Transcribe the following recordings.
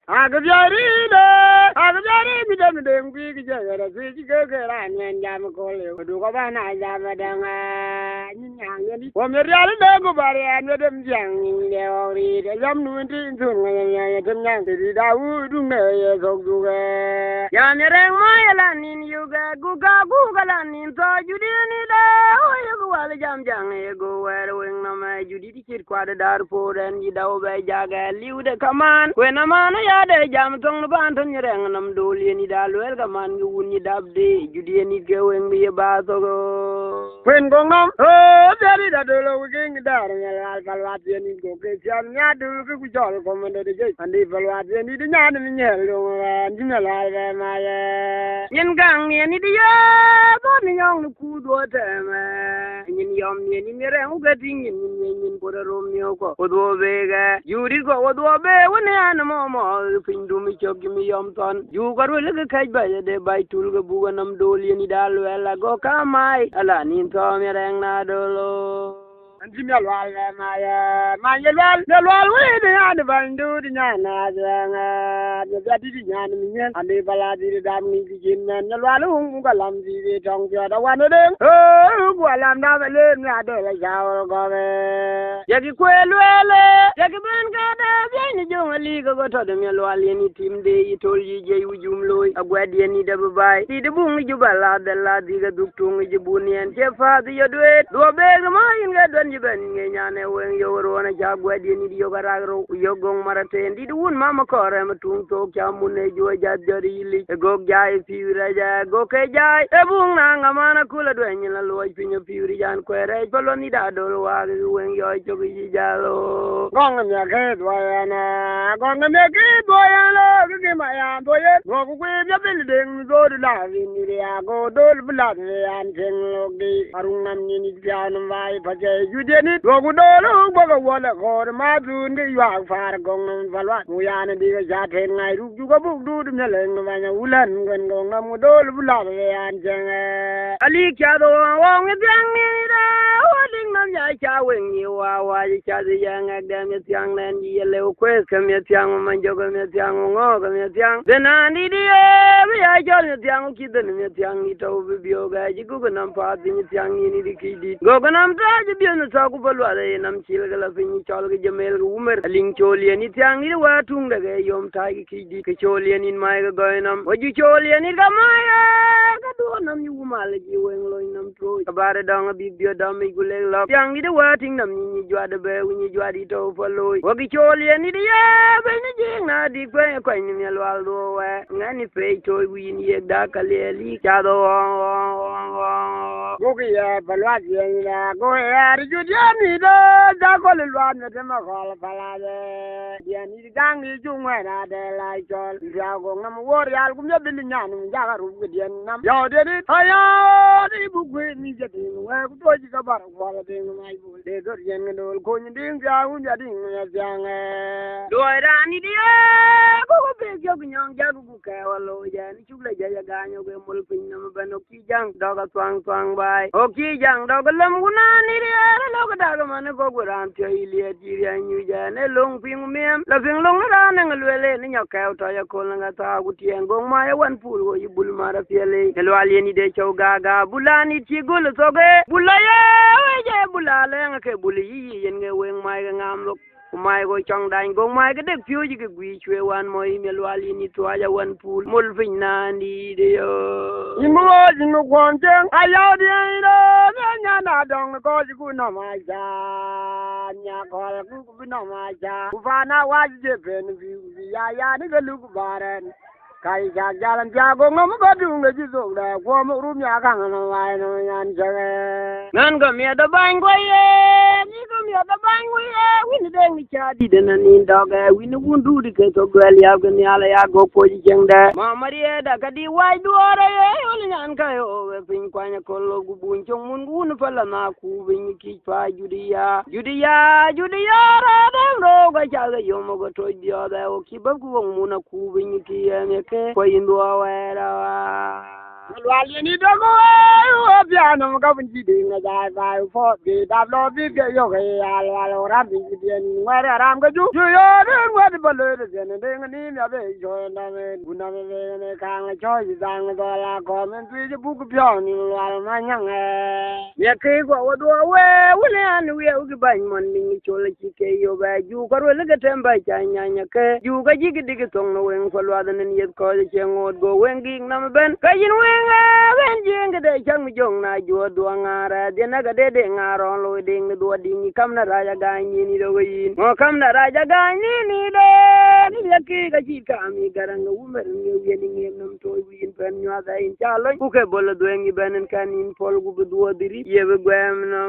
Agbyaride, agbyari midem gwigijera zigigera nyanja mukole duko bana jama danga nyanyani womeryal dengo bare medem jang ne ori de jamnu ndi tunga ya temnyang di dawudu ne zogduga ya nereng moyala nin yuga guga la nin to judini da oyo wal jam jang ego wer wing na ma judi kit kwada dar poren yi daw be jaga liude kaman kwena mana de jam tong ban ton nyereng nam doli ni dalwel ga man ngi wuni dabde judi ni geweng mi ba to go kwen gong nam beri da dolo wing dar nyal balwat ni go ke jam nya du ku jol ko men de je andi balwat ni di nyan mi nyel do ni nyal ba ma ye nyen gang ni di ya ko ni nyong ku do te ma nyen yom ni nyereng ga ting nyen ko rom ni ko do be ga judi ko do be woni an mo pindu mi chogi mi yom ton yu garu le ka ba de bay tul ga bu nam doli ni dal wala go kamai ala nin to mi reng na dolo anji mi alwal ma ya ma yelwal yelwal we de ya de bandu di nyana zanga de ga di nyana mi nyen ande bala di dam ni di jinna yelwal hu ga lam di de tong ja da wan de bu lam da le mi ade la jaw go be yagi kwelwele yagi ben ga de ni jonga li go to de mi alwal ni timde itol yi je wujum loy agwadi ni de bay di de bung ju bala de la di ga duktung ji bunien je fa di yodwe do be ma inga don ben nge nyane wen yo rona ja gwadi ni yo garagro yo gong marate ndi dun mama kore matung to kya munne jo ja jari li go ja e fiura ja go ke ja e bung na ngamana kula do nyina lo pinyo fiuri jan kwere bolo ni da do wa wen yo jo gi jalo gong me ke do yana gong me ke do yana ke ma ya do ye go ku ya bil de do la ni ya go do bla ya ten lo gi arung nam ni ja no vai paje jeni rogu dolo boga wala gor ma du ndi wa far gong valwa mu yana diga jate ngai ru juga bug du dum leng ma nya ulan ngon gong mu dolo bula yan jeng ali kya do wong jeng ni da wading nam ya cha wen ni wa cha de yang ga me tyang len yi le kwes kam me tyang man jogo me tyang ngo ga me tyang de na ni di bi ya jol me tyang ki de me tyang ni to bi bio ga ji gu nam pa di me tyang ni di ki di go ga nam ta ji bi na sa ku balwa de nam chil ga la fin chol ga jamel umer ling cholian ni tyang ni wa tung daga yom ta ki di ke cholian in mai ga go nam wa ji cholian ni ga ma ya ga do nam yu ma le ji wen lo nam tro ka bare dang bi bio dam mi gule la tyang ni de wa ting nam ni jwa de be wi ni jwa di to fo lo wa gi cholian ni de ya be ni ji na di kwe kwe ni mi lwa do wa ngani pe to wi ni ye da ka le li cha do go gi ya balwa ji ya go ya ri ju ni do da ko le lwa ne de ma ko la pala de ya ni dang ni ju ngwa na de la jol ya go ngam wor ya gum ya bil nya ni ja ga ru gi nam ya de ni aya di bu gwe ni je de wa ku to ji ka bar ko la de ngai bu de do yen ni do ko ni ding ja un ja ding ya jang do ra ni di ko ko be jo nyang ja gu ka wa lo ja ni chu le ja ya ga nyo ge mul pin nam ba no ki jang do ga twang bai o ki jang do ga lam gu na ni di lo ga da ga man ko gu ran te ile di ya nyu ja ne long ping mem la ping long ra ne ngalwele ni nya ka to ya ko nga ta gu tien gong ma ya wan pul go yibul ma ra fiele ne lo ali ni de chow ga ga bulani ti gul so ge bulaya we je bulale nga ke buli yi yen nge wen ma ga ngam lo mai go chong dai gong mai ga de pyu ji ge gwi chwe wan mo yi me lo ali ni to ya wan pul mul fin na ni de yo imo kwon jeng ayo de ro nya na dong ko ji ku na ma ja nya ko ku na ma ja ku fa na wa ji ben bi ya ni ga lu ku baran kai ja jalan jago ngom ko dung le ji zo da ko mo rum ya ga na lai no yan jage nan ga me da bang ko ye ni ga me da bang ko ye win de ni cha di de na ni da ga win wundu di ke to gwel ya ga ni ala ya go ko ji jeng da ma mari da ka di wai du ore ye ol nyan ka yo we pin kwa nya ko lo gu bun chong mun gun fa la na ku bin ki pa judiya ra da ro ga cha ga yo mo go to dia da o ki ba ku mo na ku bin ki ye me ko indua wera Wali ni dogo piano ka bunji de na ja ba fo de da lo bi ke yo ke ya lo ra bi de ni wa ra ga ju yo de wa de ba le de ne de ni ya be yo na me na me ne ka nga cho ji sang do la ko men tui ji bu ku pyo ni la ma nyang ye ke ko wo do we le an we u ki ban mon ni cho le ki ke yo ba ju ko le ga tem ba cha nya nya ke ju ga ji gi gi tong no wen ko lo da ni ye ko je ngod go wen gi na me ben ka yin wen ben ji nga de chang mi jong na ju do nga ra de na ga de nga ro lo de ni do di ni kam na ra ya ga ni ni do yin mo kam na ra ja ga ni ni de ni ye ki ga ji ka mi garang u mer ni ye ni ngem nam to yin ben nya da in cha lo ku ke bol do ngi ben kan in pol gu bu do diri ye be gwem no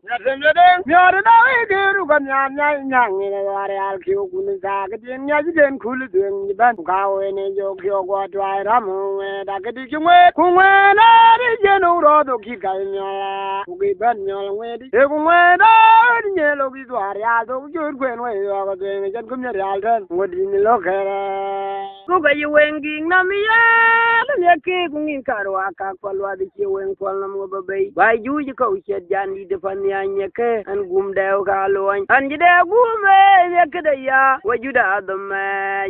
ya temede nyore da we geru kan nya nya ni ware al ki ku ni sa ga din nya ji den kul du ngi ban ka we ne jo kyo go twa ra mu we da ga di ki we ku we na ri je no ro do ki ka nya ku gi ban nya we di e ku we da ri ne lo gi twa ya do ju kwen we yo ga de ngi jan kum nya al den wo di ni lo ke ku ga yi wen gi na mi ya ne ke ku ngi ka ro ka ko lo di ki wen ko na mo ba be ba ju ji ko che jan di de fan nya ke an gum da ka lo an ji da gume ne ke da ya wa ju da dum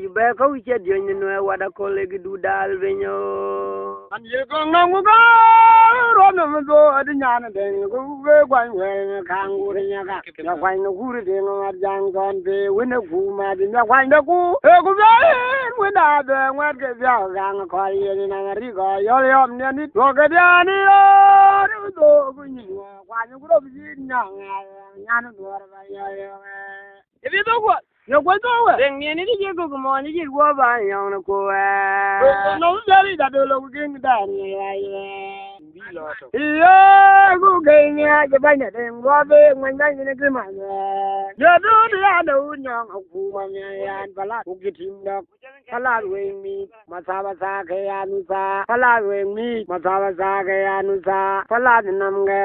yu be ko che di ni no wa da ko le gi du dal be nyo an ye ko ngam ko ro no mo do adi nya na de ko be kwan we ka ngu ri nya ka ya kwan no gu ri de no ma jang kon be we na gu ma di nya kwan da ku e ku be we na de wa ke ya ga ng ko ye ni na ri go yo yo ne ni do ke dia ni o do bu ni wa ni ku ro bi nya nya no do ra ba ya ya e bi do ko yo ko do we den ni ni je ko mo ni je wo ba yo no ko no ya ri da do lo ku king da ni ya iya ku ke ni je ba ne den wo be ngwan da ni ke ma ya do ya do nyong ku ma ya bala ku ki tim da pala we mi ma sa ba sa ke ya nu sa pala we mi ma sa ba sa ke ya nu sa pala nam ge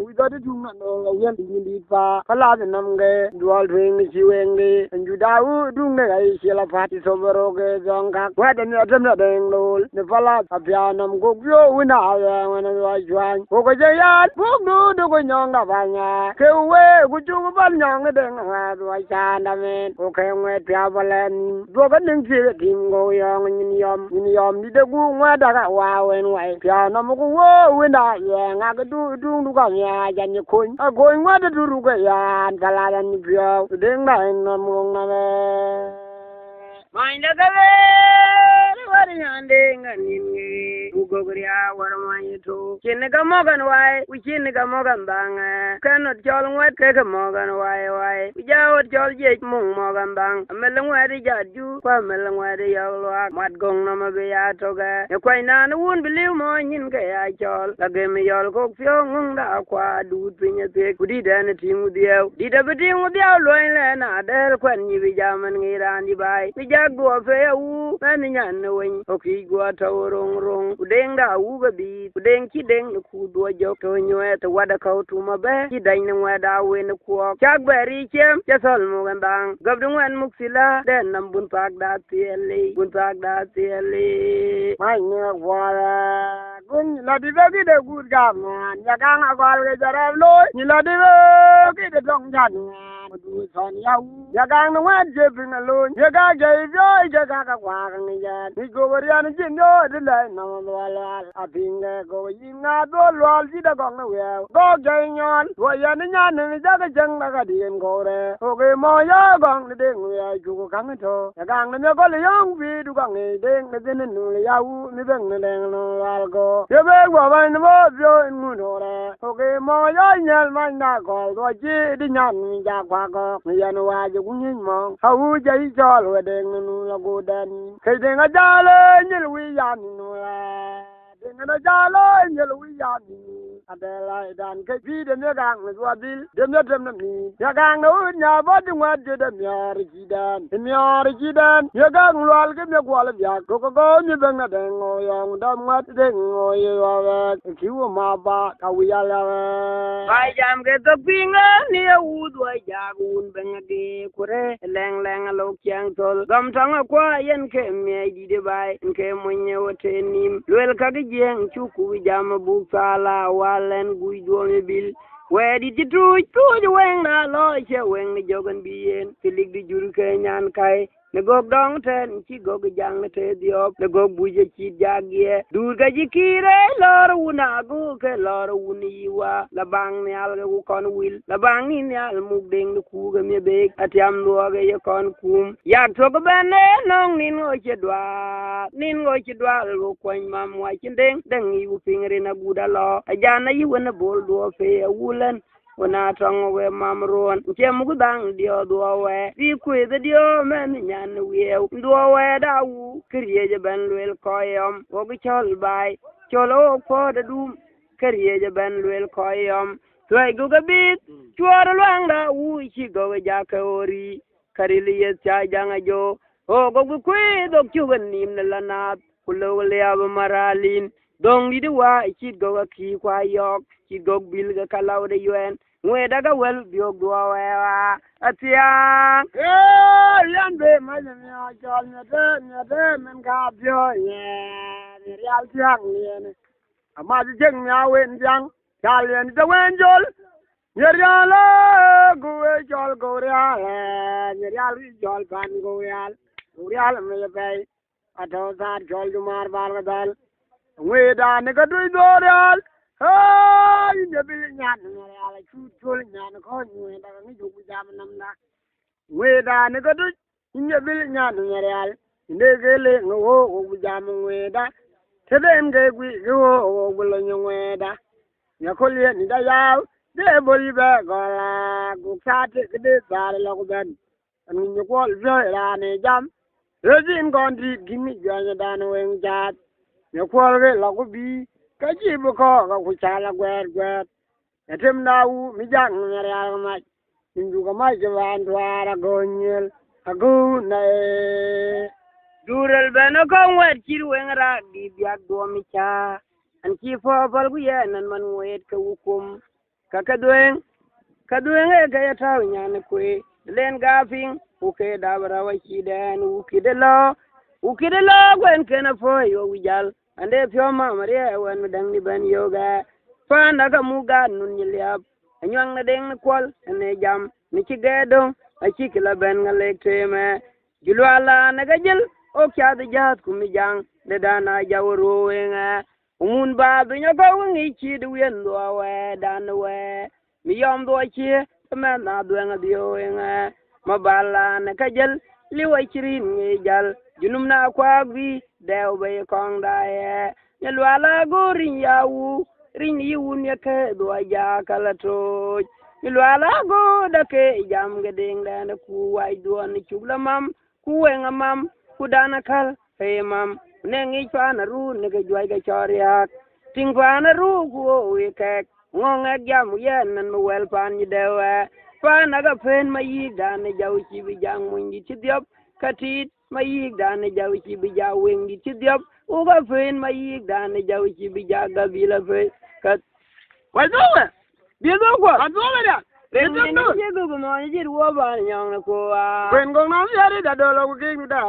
we got to do no yen ni di pa pala nam ge dual ring si wen ge ju da u du ne ga si la pa ti so bro ge jong ka wa de ne dem na de lo ne pala a pya nam go gyo we na ya wa na wa jwan ko ko je ya bu du ko nyong ga ba nya ke we ku ju ba nyong de nga wa cha na men ko ke ngwe pya ba len do ga ning ti tim go yong ni yom ni de gu ngwa da ga wa wen wa pya nam ko wo we na ya nga ga du ga ya ja ni ko a go ngwa de du ga ya ta la ni pya de na na mo na me mai da ga we wa ri ande nga ni go gri a war mai to kin ga mo gan wai u kin ga mo gan bang kan no jol ngwet ke ga mo gan wai u ja o jol je mung mo gan bang me le ngwa ri ja ju kwa me le ngwa ri ya lo mat gong na ma be ya to ga e kwai na no un bi liu mo nyin ga ya jol la ge me yol ko fyo ngung da kwa du pinya te ku di da ne ti mu dio di da bi ti mu dio lo le na de kwan ni bi ja man ngi ran di bai bi ja go fe u na ni nyan ne wen o ki go ta rong udeng da u ga bi udeng ki deng ku do jo to nywe to wada ka tu ma be ki dai ne wa da we ne ku chak beri chem ya sol mo gan bang gab dung wan muksila den nam bun pak da tiele mai ne wa gun la di ga de gu ga man ya ga nga ga ge jara lo ni la di ga de dong jan du son ya u ya ga no wa je bin lo ya ga ge yo ya ga wa ga ni ya ni go ri an jin yo de la na lo la a bin ga go yin na do lo ji da gong na we go ge nyon wo ya ni nya ni ja ga jang na ga dien go re o ge mo ya gong de ngue ya ju go kang to ya ga na me go le yong bi du gong ni de ne de nu le ya u ni beng ne le no al go ye be go ba ni mo byo nu no re o ge mo ya nyal ma na go do ji di nya ni ja kwa go ni ya no wa ju gun yin mo ha u ja i jo lo de nu la go dan ke de ga ja le ni lu ya ni no la de na ja le ni lu ya ni adela dan ke bi de me gang me wa bil de me dem na mi ya gang no nya ba de wa de de mi jidan ya gang lwal ke me gwal ya ko mi ben na de ngo yong da ma de ngo ye wa ki wo ma ba ka wi ya la ba jam ke to pinga ni u do ja gun ben ge kure leng leng lo kyang tol gam tang kwa yen ke me di de bai ke mun ye wote nim lwel ka ge jeng chu ku jam bu sala walen gui do me bil wedi ti tu weng na lo che weng ni jogan bien tilig di jur ke nyan kai ne gog dong ten chi gog jang te diop ne gog buje chi jagie dur ga ji kire lor una gu ke lor uni wa la bang ne al gu kon wil la bang ni al mug ding ku ga me be atiam lo ga ye kon kum yak to ga bene nong nin ngo che dwa lo kwen mam wa chin deng yi u pingre na gu da lo ajana yi wona bol do fe wulen wana tong we mamron che mugu dang dio do we fi ku de dio men nyan we do we da wu kriye je ben lwel koyom wo gi chol bai cholo ko da dum kriye je ben lwel koyom toy gu ga bit chuor lwang da wu chi go ja ka ori karili ye cha janga jo o go gu ku do chu ben nim la na kulo le ab maralin dong di wa chi go ga ki kwa yok chi go bil ga kalaw de yuen ngwe daga wel biog do wa atia lambe ma ya jol ne de men ga bio ye real tiang ne ama di jeng nya wen jang jalen de wen jol yeryala go jol go real yeryal jol ban go real me bay ato sar jol du mar bar dal ngwe da ne ga du do real ne bil nyan ne ala chu chul nyan ko ngwe da ni ju jam nam na ngwe da ne ga du ne bil nyan ne real ne gele ngo go jam ngwe da teden ge gwi go go lo ngwe da ya ko le ni da ya de boli be go la gu sa te de ba lo go ben ni ni ko le ra ne jam rejin gon di gimi ga da no wen ja ya ko le lo go bi ka ji bu ko ga ku cha la gwer etem na u mi jang ne ra ma indu ga ma je wan dwara go nyel agu na dural beno ko wet kir wengra di biak do mi cha an ki fo bal gu ye nan man wet ka hukum ka kadwen e ga ya taw nyan ko len gafing u ke da bara wa ki den u ki de lo gwen ken fo yo wijal ande pyo ma mare wan dang ni ban yoga fa na ga mu ga nun ni liap anyang na deng kwal ne jam ni ki gedo a ki kila ben ngale teme gilwala na ga jil o kya de jat kum jang de dana jawro wenga umun ba du nya ko ngi chi du yen do we dan we mi yom do chi me na du nga dio wenga ma bala na ka jil li wa chirin ngi jal junum na kwa bi dew be kong da ye gilwala go rin yawu rin yi wun ya ke do ja kala to gilwala go da ke jam ge ding da ku wai do ni chugla mam ku wenga mam kudana kal hey mam ne ngi pana ru ne ge jwai ge choria ting pana ru ku we ke ngonga jam yen nan wel pan ni dewa pana ga pen ma yi dan jaw chi bi jang mun di ti diop katit ma yi dan jaw chi bi ja wen di ti diop u ga pen ma yi dan jaw chi bi ja ga bi la fe kat wa do we bi do ko a do le da ren ni go go mo ni ji wo ba nyang ko a ren gong na ya ri da do lo ku ki da